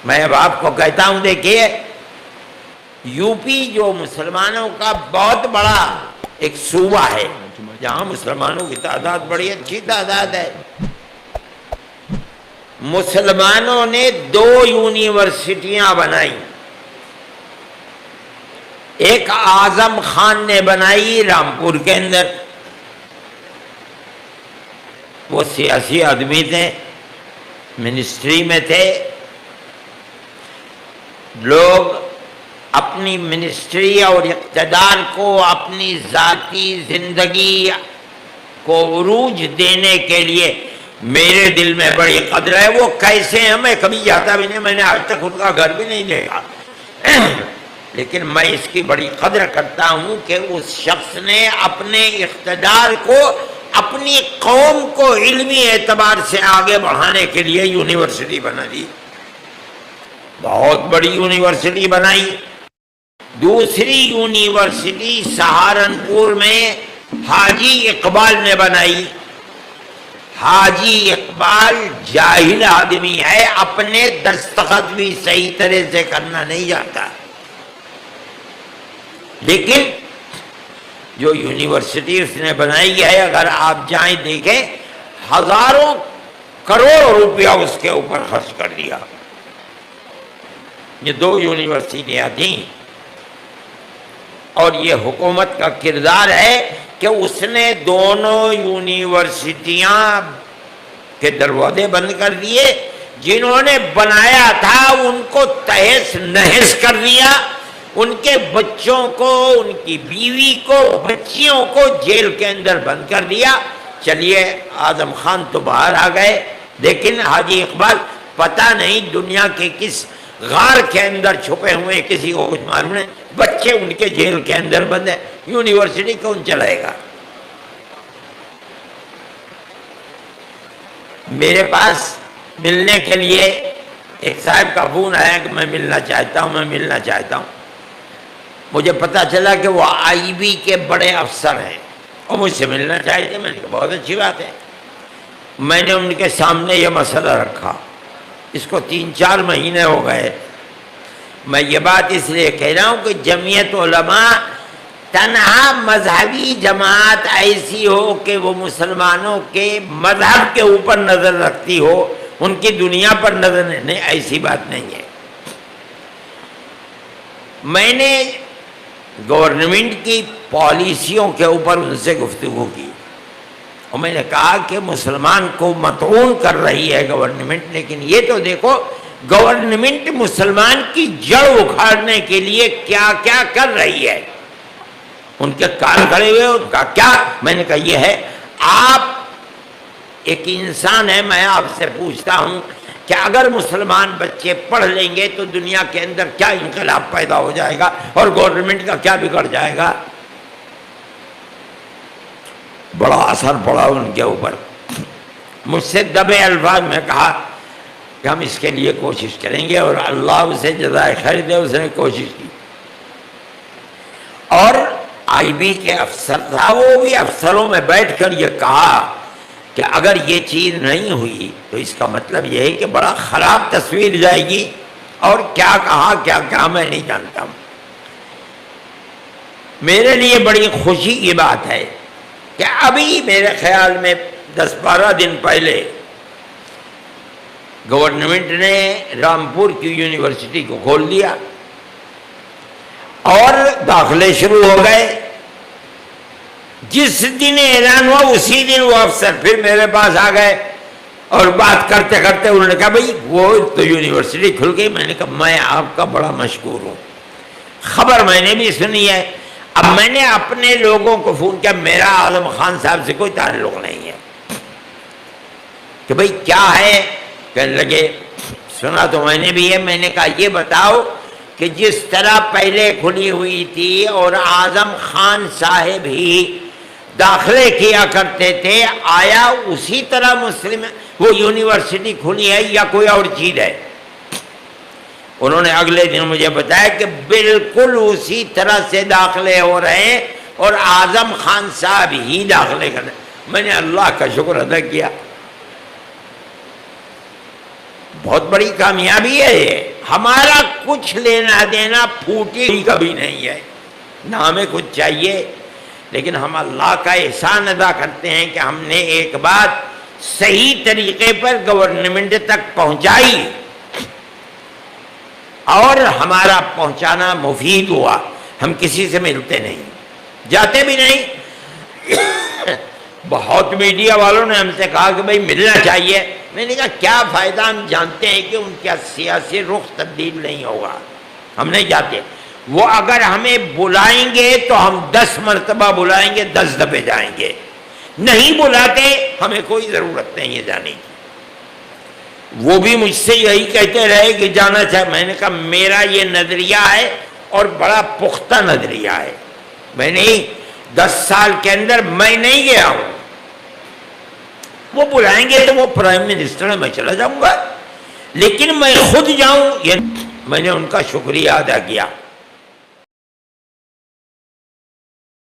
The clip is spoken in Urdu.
میں اب آپ کو کہتا ہوں، دیکھیے یو پی جو مسلمانوں کا بہت بڑا ایک صوبہ ہے جہاں مسلمانوں کی تعداد بڑی اچھی تعداد ہے، مسلمانوں نے 2 یونیورسٹیاں بنائی. ایک اعظم خان نے بنائی رامپور کے اندر، وہ سیاسی آدمی تھے، منسٹری میں تھے. لوگ اپنی منسٹری اور اقتدار کو اپنی ذاتی زندگی کو عروج دینے کے لیے میرے دل میں بڑی قدر ہے. وہ کیسے ہیں میں کبھی جاتا بھی نہیں، میں نے آج تک ان کا گھر بھی نہیں دیکھا، لیکن میں اس کی بڑی قدر کرتا ہوں کہ اس شخص نے اپنے اقتدار کو اپنی قوم کو علمی اعتبار سے آگے بڑھانے کے لیے یونیورسٹی بنا دی، بہت بڑی یونیورسٹی بنائی. دوسری یونیورسٹی سہارنپور میں حاجی اقبال نے بنائی. حاجی اقبال جاہل آدمی ہے، اپنے دستخط بھی صحیح طرح سے کرنا نہیں جانتا، لیکن جو یونیورسٹی اس نے بنائی ہے، اگر آپ جائیں دیکھیں، ہزاروں کروڑ روپیہ اس کے اوپر خرچ کر دیا. یہ 2 یونیورسٹیاں تھیں، اور یہ حکومت کا کردار ہے کہ اس نے دونوں یونیورسٹیاں کے دروازے بند کر دیے. جنہوں نے بنایا تھا ان کو تہس نہس کر دیا، ان کے بچوں کو، ان کی بیوی کو، بچیوں کو جیل کے اندر بند کر دیا. چلیے اعظم خان تو باہر آ گئے، لیکن حاجی اقبال پتہ نہیں دنیا کے کس غار کے اندر چھپے ہوئے، کسی کو کچھ معلوم نہیں. بچے ان کے جیل کے اندر بند ہیں، یونیورسٹی کون چلائے گا؟ میرے پاس ملنے کے لیے ایک صاحب کا فون آیا کہ میں ملنا چاہتا ہوں. مجھے پتا چلا کہ وہ آئی بی کے بڑے افسر ہیں اور مجھ سے ملنا چاہتے ہیں. میں نے کہا بہت اچھی بات ہے. میں نے ان کے سامنے یہ مسئلہ رکھا، اس کو 3-4 مہینے ہو گئے. میں یہ بات اس لیے کہہ رہا ہوں کہ جمعیت علماء تنہا مذہبی جماعت ایسی ہو کہ وہ مسلمانوں کے مذہب کے اوپر نظر رکھتی ہو، ان کی دنیا پر نظر نہیں، ایسی بات نہیں ہے. میں نے گورنمنٹ کی پالیسیوں کے اوپر ان سے گفتگو کی، اور میں نے کہا کہ مسلمان کو مطعون کر رہی ہے گورنمنٹ، لیکن یہ تو دیکھو گورنمنٹ مسلمان کی جڑ اکھاڑنے کے لیے کیا کیا کر رہی ہے. ان کے کان کھڑے ہوئے، ان کا کیا. میں نے کہا یہ ہے، آپ ایک انسان ہے، میں آپ سے پوچھتا ہوں کہ اگر مسلمان بچے پڑھ لیں گے تو دنیا کے اندر کیا انقلاب پیدا ہو جائے گا اور گورنمنٹ کا کیا بگڑ جائے گا. بڑا اثر پڑا ان کے اوپر. مجھ سے دبے الفاظ میں کہا کہ ہم اس کے لیے کوشش کریں گے، اور اللہ اسے جزائے خیر دے، اس نے کوشش کی. اور آئی بی کے افسر تھا، وہ بھی افسروں میں بیٹھ کر یہ کہا کہ اگر یہ چیز نہیں ہوئی تو اس کا مطلب یہ ہے کہ بڑا خراب تصویر جائے گی. اور کیا کہا کیا میں نہیں جانتا ہوں. میرے لیے بڑی خوشی کی بات ہے کہ ابھی میرے خیال میں 10-12 دن پہلے گورنمنٹ نے رامپور کی یونیورسٹی کو کھول دیا اور داخلے شروع ہو گئے. جس دن اعلان ہوا اسی دن وہ افسر پھر میرے پاس آ گئے اور بات کرتے کرتے انہوں نے کہا بھائی وہ تو یونیورسٹی کھل گئی. میں نے کہا میں آپ کا بڑا مشکور ہوں، خبر میں نے بھی سنی ہے. اب میں نے اپنے لوگوں کو فون کیا، میرا اعظم خان صاحب سے کوئی تعلق نہیں ہے، کہ بھائی کیا ہے. کہنے لگے سنا تو میں نے بھی ہے. میں نے کہا یہ بتاؤ کہ جس طرح پہلے کھلی ہوئی تھی اور اعظم خان صاحب ہی داخلے کیا کرتے تھے، آیا اسی طرح مسلم وہ یونیورسٹی کھلی ہے یا کوئی اور چیز ہے؟ انہوں نے اگلے دن مجھے بتایا کہ بالکل اسی طرح سے داخلے ہو رہے ہیں اور اعظم خان صاحب ہی داخلے کر رہے ہیں. میں نے اللہ کا شکر ادا کیا. بہت بڑی کامیابی ہے یہ. ہمارا کچھ لینا دینا پھوٹی کبھی نہیں ہے، نہ ہمیں کچھ چاہیے، لیکن ہم اللہ کا احسان ادا کرتے ہیں کہ ہم نے ایک بات صحیح طریقے پر گورنمنٹ تک پہنچائی اور ہمارا پہنچانا مفید ہوا۔ ہم کسی سے ملتے نہیں، جاتے بھی نہیں۔ بہت میڈیا والوں نے ہم سے کہا کہ بھائی ملنا چاہیے، میں نے کہا کیا فائدہ، ہم جانتے ہیں کہ ان کا سیاسی رخ تبدیل نہیں ہوگا، ہم نہیں جاتے۔ وہ اگر ہمیں بلائیں گے تو ہم 10 مرتبہ بلائیں گے، 10 دفعے جائیں گے، نہیں بلاتے ہمیں کوئی ضرورت نہیں ہے جانے کی۔ وہ بھی مجھ سے یہی کہتے رہے کہ جانا چاہے، میں نے کہا میرا یہ نظریہ ہے اور بڑا پختہ نظریہ ہے، میں نہیں 10 سال کے اندر میں نہیں گیا ہوں۔ وہ بلائیں گے تو وہ پرائم منسٹر ہے، میں چلا جاؤں گا، لیکن میں خود جاؤں، یہ میں نے ان کا شکریہ ادا کیا۔